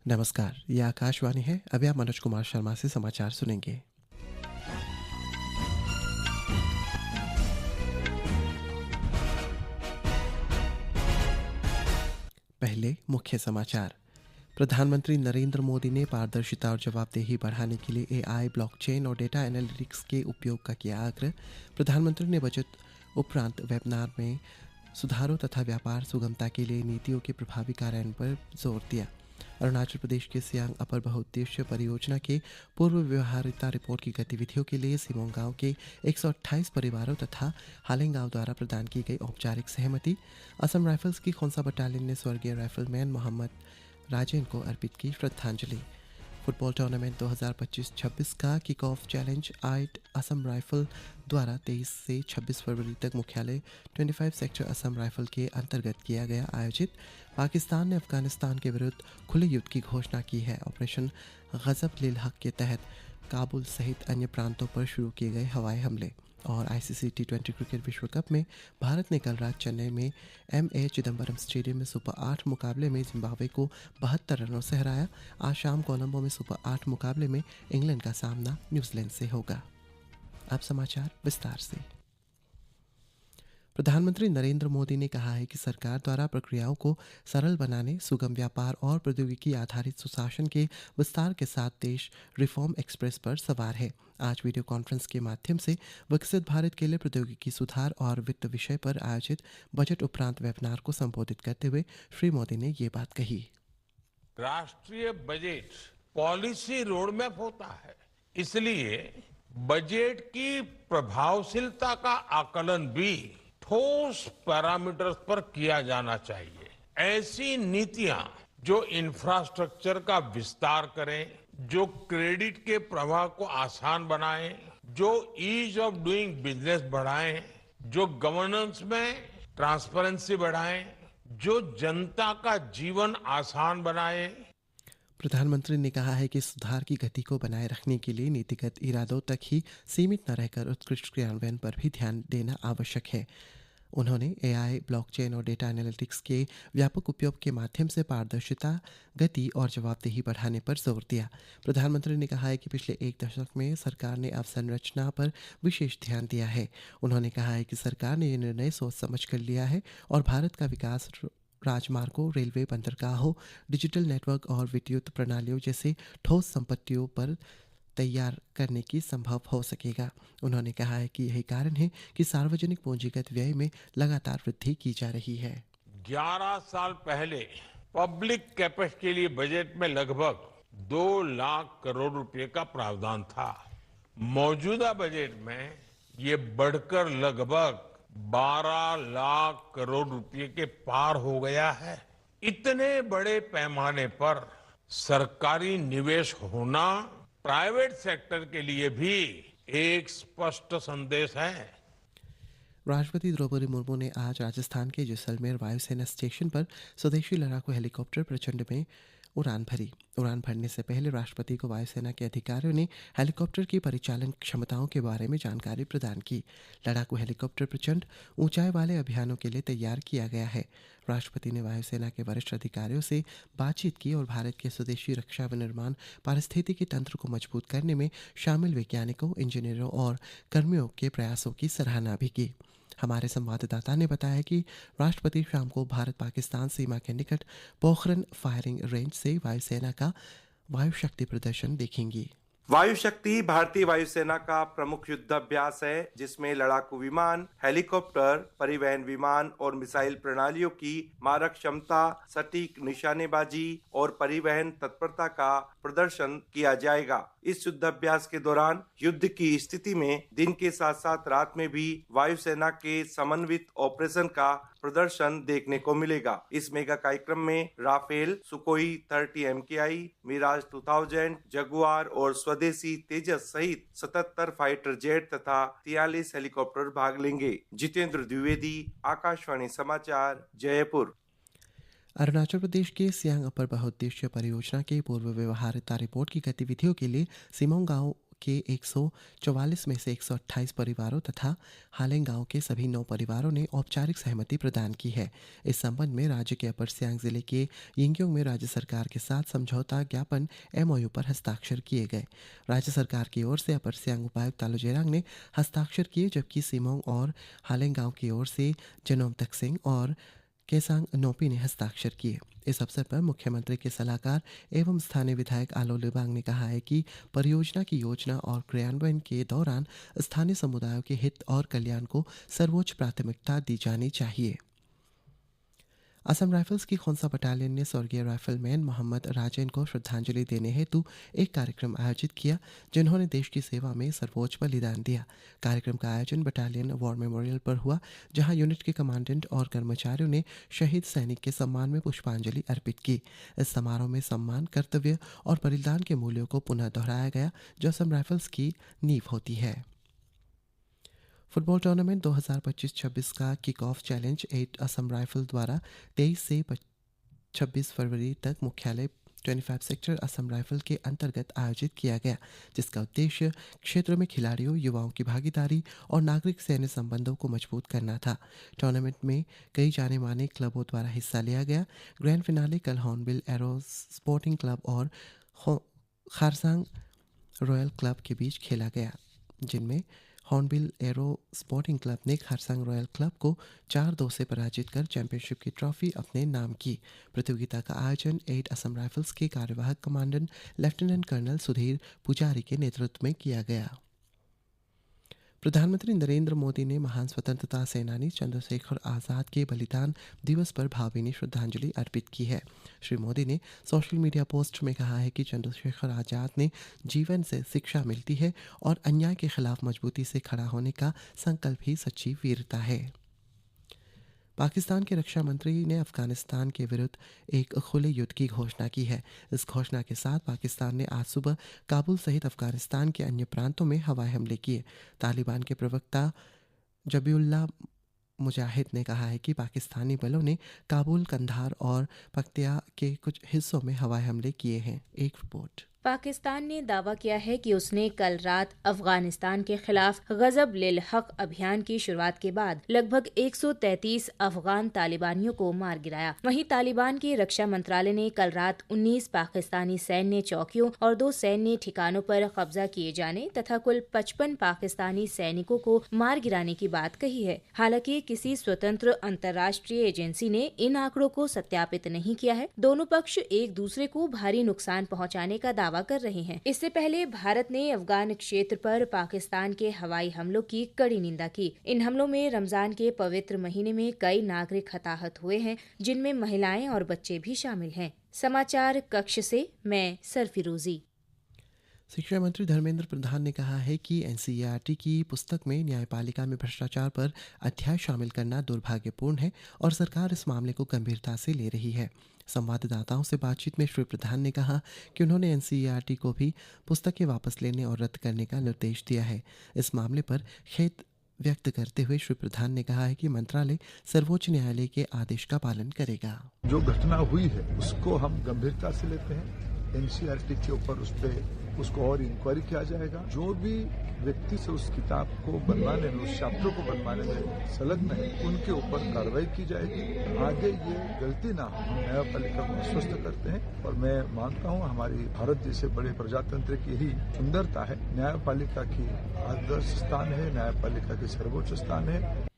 नमस्कार, ये आकाशवाणी है। अभी आप मनोज कुमार शर्मा से समाचार सुनेंगे। पहले मुख्य समाचार। प्रधानमंत्री नरेंद्र मोदी ने पारदर्शिता और जवाबदेही बढ़ाने के लिए एआई, ब्लॉकचेन और डेटा एनालिटिक्स के उपयोग का किया आग्रह। प्रधानमंत्री ने बजट उपरांत वेबिनार में सुधारों तथा व्यापार सुगमता के लिए नीतियों के प्रभावी कार्यान्वयन पर जोर दिया। अरुणाचल प्रदेश के सियांग अपर बहुउद्देश्य परियोजना के पूर्व व्यवहारिता रिपोर्ट की गतिविधियों के लिए सिमोंग गांव के 128 परिवारों तथा हालेंग गांव द्वारा प्रदान की गई औपचारिक सहमति। असम राइफल्स की खोंसा बटालियन ने स्वर्गीय राइफलमैन मोहम्मद राजेन को अर्पित की श्रद्धांजलि। फुटबॉल टूर्नामेंट 2025-26 का किक ऑफ चैलेंज आइट असम राइफल द्वारा 23 से 26 फरवरी तक मुख्यालय 25 सेक्टर असम राइफल के अंतर्गत किया गया आयोजित। पाकिस्तान ने अफगानिस्तान के विरुद्ध खुले युद्ध की घोषणा की है। ऑपरेशन गजब लिल हक के तहत काबुल सहित अन्य प्रांतों पर शुरू किए गए हवाई हमले। और आईसीसी टी20 क्रिकेट विश्व कप में भारत ने कल रात चेन्नई में एमए चिदम्बरम स्टेडियम में सुपर 8 मुकाबले में जिम्बाब्वे को 72 रनों से हराया। आज शाम कोलंबो में सुपर 8 मुकाबले में इंग्लैंड का सामना न्यूजीलैंड से होगा। अब समाचार विस्तार से। प्रधानमंत्री नरेंद्र मोदी ने कहा है कि सरकार द्वारा प्रक्रियाओं को सरल बनाने, सुगम व्यापार और प्रौद्योगिकी आधारित सुशासन के विस्तार के साथ देश रिफॉर्म एक्सप्रेस पर सवार है। आज वीडियो कॉन्फ्रेंस के माध्यम से विकसित भारत के लिए प्रौद्योगिकी सुधार और वित्त विषय पर आयोजित बजट उपरांत वेबिनार को संबोधित करते हुए श्री मोदी ने ये बात कही। राष्ट्रीय बजट पॉलिसी रोडमैप होता है, इसलिए बजट की प्रभावशीलता का आकलन भी ठोस पैरामीटर्स पर किया जाना चाहिए। ऐसी नीतियां जो इंफ्रास्ट्रक्चर का विस्तार करें, जो क्रेडिट के प्रवाह को आसान बनाएं, जो ईज ऑफ डूइंग बिजनेस बढ़ाएं, जो गवर्नेंस में ट्रांसपेरेंसी बढ़ाएं, जो जनता का जीवन आसान बनाए। प्रधानमंत्री ने कहा है कि सुधार की गति को बनाए रखने के लिए नीतिगत इरादों तक ही सीमित न रहकर उत्कृष्ट क्रियान्वयन पर भी ध्यान देना आवश्यक है। उन्होंने एआई, ब्लॉकचेन और डेटा एनालिटिक्स के व्यापक उपयोग के माध्यम से पारदर्शिता, गति और जवाबदेही बढ़ाने पर जोर दिया। प्रधानमंत्री ने कहा है कि पिछले एक दशक में सरकार ने अवसंरचना पर विशेष ध्यान दिया है। उन्होंने कहा है कि सरकार ने ये निर्णय सोच समझ कर लिया है और भारत का विकास राजमार्गों, रेलवे, बंदरगाहों, डिजिटल नेटवर्क और विद्युत प्रणालियों जैसे ठोस संपत्तियों पर तैयार करने की संभव हो सकेगा। उन्होंने कहा है कि यही कारण है कि सार्वजनिक पूंजीगत व्यय में लगातार वृद्धि की जा रही है। 11 साल पहले पब्लिक कैपेक्स के लिए बजट में लगभग 2 लाख करोड़ रुपए का प्रावधान था। मौजूदा बजट में ये बढ़कर लगभग 12 लाख करोड़ रुपए के पार हो गया है। इतने बड़े पैमाने पर सरकारी निवेश होना प्राइवेट सेक्टर के लिए भी एक स्पष्ट संदेश है। राष्ट्रपति द्रौपदी मुर्मू ने आज राजस्थान के जैसलमेर वायुसेना स्टेशन पर स्वदेशी लड़ाकू हेलीकॉप्टर प्रचंड में उड़ान भरी। उड़ान भरने से पहले राष्ट्रपति को वायुसेना के अधिकारियों ने हेलीकॉप्टर की परिचालन क्षमताओं के बारे में जानकारी प्रदान की। लड़ाकू हेलीकॉप्टर प्रचंड ऊंचाई वाले अभियानों के लिए तैयार किया गया है। राष्ट्रपति ने वायुसेना के वरिष्ठ अधिकारियों से बातचीत की और भारत के स्वदेशी रक्षा विनिर्माण पारिस्थितिकी तंत्र को मजबूत करने में शामिल वैज्ञानिकों, इंजीनियरों और कर्मियों के प्रयासों की सराहना भी की। हमारे संवाददाता ने बताया कि राष्ट्रपति शाम को भारत पाकिस्तान सीमा के निकट पोखरन फायरिंग रेंज से वायुसेना का वायु शक्ति प्रदर्शन देखेंगी। वायु शक्ति भारतीय वायुसेना का प्रमुख युद्धाभ्यास है, जिसमें लड़ाकू विमान, हेलीकॉप्टर, परिवहन विमान और मिसाइल प्रणालियों की मारक क्षमता, सटीक निशानेबाजी और परिवहन तत्परता का प्रदर्शन किया जाएगा। इस युद्धाभ्यास के दौरान युद्ध की स्थिति में दिन के साथ साथ रात में भी वायुसेना के समन्वित ऑपरेशन का प्रदर्शन देखने को मिलेगा। इस मेगा कार्यक्रम में Rafale, Sukhoi 30 MKI, Mirage 2000, Jaguar और स्वदेशी तेजस सहित 77 फाइटर जेट तथा 43 हेलीकॉप्टर भाग लेंगे। जितेंद्र द्विवेदी, आकाशवाणी समाचार, जयपुर। अरुणाचल प्रदेश के सियांग अपर बहुउद्देश्य परियोजना के पूर्व व्यवहारिता रिपोर्ट की गतिविधियों के लिए सिमोंग गांव के 144 में से 128 परिवारों तथा हालेंग गांव के सभी 9 परिवारों ने औपचारिक सहमति प्रदान की है। इस संबंध में राज्य के अपर सियांग जिले के यिंगक्योंग में राज्य सरकार के साथ समझौता ज्ञापन MOU पर हस्ताक्षर किए गए। राज्य सरकार की ओर से अपर सियांग उपायुक्त तालो जेरांग ने हस्ताक्षर किए, जबकि सिमोंग और हालेंग गांव की ओर से जनोम तक सिंह और केसांग नोपी ने हस्ताक्षर किए। इस अवसर पर मुख्यमंत्री के सलाहकार एवं स्थानीय विधायक आलो लिबांग ने कहा है कि परियोजना की योजना और क्रियान्वयन के दौरान स्थानीय समुदायों के हित और कल्याण को सर्वोच्च प्राथमिकता दी जानी चाहिए। असम राइफल्स की खोंसा बटालियन ने स्वर्गीय राइफलमैन मोहम्मद राजेन को श्रद्धांजलि देने हेतु एक कार्यक्रम आयोजित किया, जिन्होंने देश की सेवा में सर्वोच्च बलिदान दिया। कार्यक्रम का आयोजन बटालियन वॉर मेमोरियल पर हुआ, जहां यूनिट के कमांडेंट और कर्मचारियों ने शहीद सैनिक के सम्मान में पुष्पांजलि अर्पित की। इस समारोह में सम्मान, कर्तव्य और बलिदान के मूल्यों को पुनः दोहराया गया, जो असम राइफल्स की नींव होती है। फुटबॉल टूर्नामेंट 2025-26 का kick off challenge 8 Assam rifle द्वारा 23 से 26 फरवरी तक मुख्यालय 25 सेक्टर असम राइफल के अंतर्गत आयोजित किया गया, जिसका उद्देश्य क्षेत्र में खिलाड़ियों, युवाओं की भागीदारी और नागरिक सैन्य संबंधों को मजबूत करना था। टूर्नामेंट में कई जाने माने क्लबों द्वारा हिस्सा लिया गया। ग्रैंड फिनाले कल हॉर्नबिल एरो स्पोर्टिंग क्लब और खारसांग रॉयल क्लब के बीच खेला गया, जिनमें हॉर्नबिल एरो स्पोर्टिंग क्लब ने खारसांग रॉयल क्लब को 4-2 से पराजित कर चैंपियनशिप की ट्रॉफी अपने नाम की। प्रतियोगिता का आयोजन 8 असम राइफल्स के कार्यवाहक कमांडेंट लेफ्टिनेंट कर्नल सुधीर पुजारी के नेतृत्व में किया गया। प्रधानमंत्री नरेंद्र मोदी ने महान स्वतंत्रता सेनानी चंद्रशेखर आज़ाद के बलिदान दिवस पर भावभीनी श्रद्धांजलि अर्पित की है। श्री मोदी ने सोशल मीडिया पोस्ट में कहा है कि चंद्रशेखर आज़ाद ने जीवन से शिक्षा मिलती है और अन्याय के खिलाफ मजबूती से खड़ा होने का संकल्प ही सच्ची वीरता है। पाकिस्तान के रक्षा मंत्री ने अफगानिस्तान के विरुद्ध एक खुले युद्ध की घोषणा की है। इस घोषणा के साथ पाकिस्तान ने आज सुबह काबुल सहित अफगानिस्तान के अन्य प्रांतों में हवाई हमले किए। तालिबान के प्रवक्ता जबीउल्लाह मुजाहिद ने कहा है कि पाकिस्तानी बलों ने काबुल, कंधार और पख्तिया के कुछ हिस्सों में हवाई हमले किए हैं। एक रिपोर्ट। पाकिस्तान ने दावा किया है कि उसने कल रात अफगानिस्तान के खिलाफ गजब लिल हक अभियान की शुरुआत के बाद लगभग 133 अफगान तालिबानियों को मार गिराया। वहीं तालिबान के रक्षा मंत्रालय ने कल रात 19 पाकिस्तानी सैन्य चौकियों और 2 सैन्य ठिकानों पर कब्जा किए जाने तथा कुल 55 पाकिस्तानी सैनिकों को मार गिराने की बात कही है। हालांकि किसी स्वतंत्र अंतर्राष्ट्रीय एजेंसी ने इन आंकड़ों को सत्यापित नहीं किया है। दोनों पक्ष एक दूसरे को भारी नुकसान पहुँचाने का दावा कर रहे हैं। इससे पहले भारत ने अफगान क्षेत्र पर पाकिस्तान के हवाई हमलों की कड़ी निंदा की। इन हमलों में रमजान के पवित्र महीने में कई नागरिक हताहत हुए हैं, जिनमें महिलाएं और बच्चे भी शामिल हैं। समाचार कक्ष से मैं सरफिरोजी। शिक्षा मंत्री धर्मेंद्र प्रधान ने कहा है कि NCERT की पुस्तक में न्यायपालिका में भ्रष्टाचार पर अध्याय शामिल करना दुर्भाग्यपूर्ण है और सरकार इस मामले को गंभीरता से ले रही है। संवाददाताओं से बातचीत में श्री प्रधान ने कहा कि उन्होंने NCERT को भी पुस्तकें वापस लेने और रद्द करने का निर्देश दिया है। इस मामले पर खेद व्यक्त करते हुए श्री प्रधान ने कहा है कि मंत्रालय सर्वोच्च न्यायालय के आदेश का पालन करेगा। जो घटना हुई है उसको हम गंभीरता से लेते हैं। NCERT के ऊपर उसको और इंक्वायरी किया जाएगा। जो भी व्यक्ति से उस किताब को बनवाने में, उस चैप्टर को बनवाने में संलग्न है, उनके ऊपर कार्रवाई की जाएगी। आगे ये गलती ना हो, न्यायपालिका को आश्वस्त करते हैं और मैं मानता हूँ हमारी भारत जैसे बड़े प्रजातंत्र की यही सुंदरता है। न्यायपालिका की आदर्श स्थान है, न्यायपालिका की सर्वोच्च स्थान है।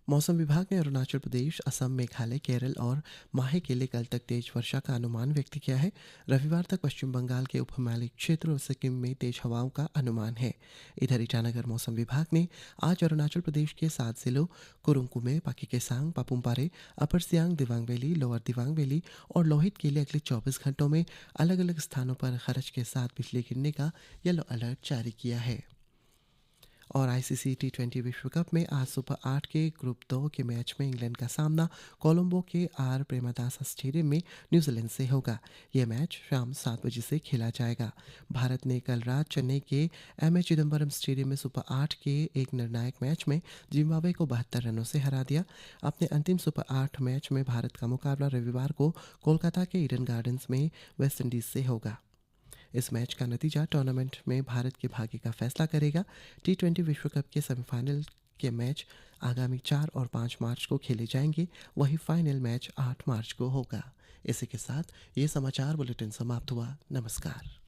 मौसम विभाग ने अरुणाचल प्रदेश, असम, मेघालय, केरल और माहे के लिए कल तक तेज वर्षा का अनुमान व्यक्त किया है। रविवार तक पश्चिम बंगाल के उपहिमालयी क्षेत्र और सिक्किम में तेज हवाओं का अनुमान है। इधर ईटानगर मौसम विभाग ने आज अरुणाचल प्रदेश के 7 जिलों Kurung, Pakke Kessang, Papum Pare, upper Siang, Dibang valley, lower Dibang valley और लोहित के लिए अगले 24 घंटों में अलग अलग स्थानों पर गरज के साथ बिजली गिरने का येलो अलर्ट जारी किया है। और ICC T20 विश्व कप में आज सुबह 8 के ग्रुप 2 के मैच में इंग्लैंड का सामना कोलंबो के आर प्रेमदासा स्टेडियम में न्यूजीलैंड से होगा। यह मैच शाम 7 बजे से खेला जाएगा। भारत ने कल रात चेन्नई के MS चिदम्बरम स्टेडियम में सुबह 8 के एक निर्णायक मैच में जिम्बाब्वे को 72 रनों से हरा दिया। अपने अंतिम सुबह 8 मैच में भारत का मुकाबला रविवार को कोलकाता के ईडन गार्डन्स में वेस्टइंडीज से होगा। इस मैच का नतीजा टूर्नामेंट में भारत के भाग्य का फैसला करेगा। T20 विश्व कप के सेमीफाइनल के मैच आगामी 4 और 5 मार्च को खेले जाएंगे, वही फाइनल मैच 8 मार्च को होगा। इसी के साथ ये समाचार बुलेटिन समाप्त हुआ। नमस्कार।